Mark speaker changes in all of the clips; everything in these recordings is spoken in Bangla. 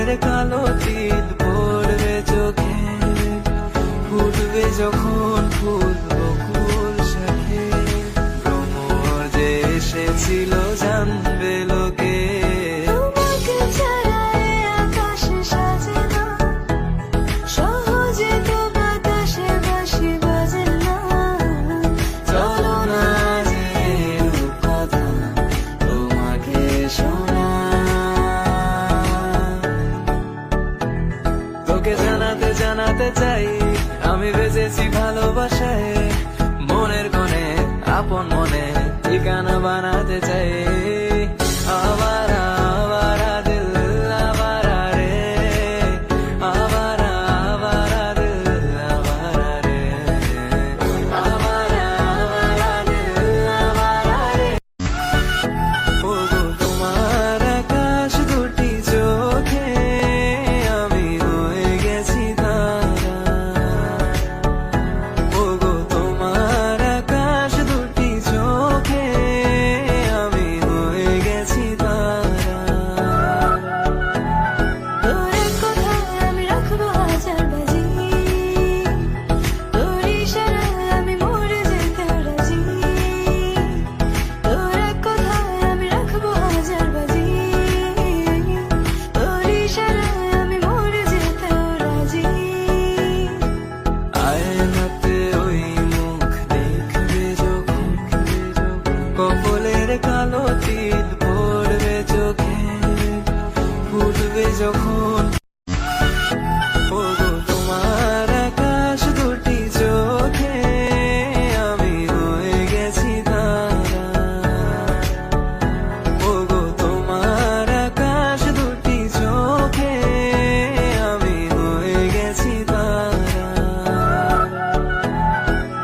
Speaker 1: কপলের কালো তিল পড়বে চোখে, ফুটবে যখন ফুল বকুল শাখে, ভ্রমর যে এসেছিল জানবে লোকে।
Speaker 2: তোমাকে ছাড়া এ আকাশ সাজে না, সহজে তো বাতাসে বাঁশি বাজে না।
Speaker 1: চলো না যে রূপকথা তোমাকে শোনা, তোকে জানাতে জানাতে চাই আমি বেঁচেছি ভালোবাসায়, মনের কোণে আপন মনে ঠিকানা বানাতে চাই। আবারা আবারা দিল আবারা রে, আবারা আবারা দিল আবারা রে, আবারা আবারা দিল আবারা রে। ওগো তোমার আকাশ দুটি চোখে আমি হয়ে গেছি তারা, ওগো তোমার আকাশ দুটি চোখে আমি হয়ে গেছি তারা।
Speaker 2: তোর এক কথায় আমি রাখবো হাজার বাজি, তোর ইশারায় আমি মরে যেতে রাজি। তোর এক কথায় আমি রাখবো হাজার বাজি, তোর ইশারায় আমি মরে যেতে রাজি।
Speaker 1: আয়নাতে ওই মুখ দেখবে যখন, কপলের কালো তিল পড়বে চোখে, ফুটবে যখন। ওগো তোমার আকাশ দুটি চোখে আমি হয়ে গেছি তারা, ওগো তোমার আকাশ দুটি চোখে আমি হয়ে গেছি তারা।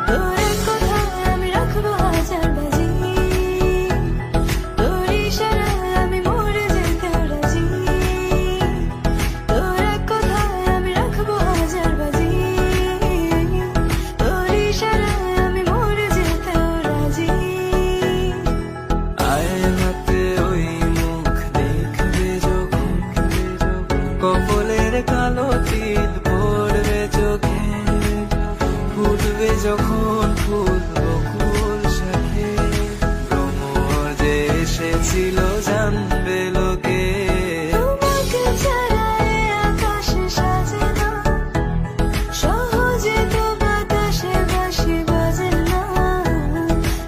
Speaker 2: তোর এক কথায় আমি রাখবো হাজার বাজি, তোর ইশারায় আমি মরে যেতে রাজি। তোর এক কথায় আমি রাখবো হাজার বাজি, তোর ইশারায় আমি মরে যেতে রাজি।
Speaker 1: আয়নাতে ওই মুখ দেখবে যখন, কপলের কালো তিল পড়বে চোখে, ফুটবে যখন ফুল বকুল শাখে, ভ্রমর যে এসেছিল জানবে লোকে।
Speaker 2: তোমাকে ছাড়া এ আকাশ সাজে না, সহজে তো বাতাসে বাঁশি বাজে না।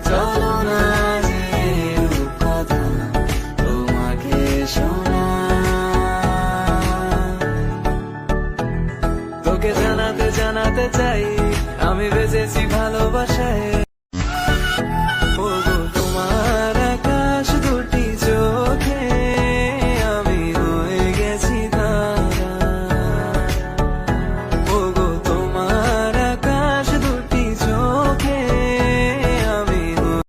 Speaker 1: চলো না যে রূপকথা তোমাকে শোনা, তোকে জানাতে জানাতে চাই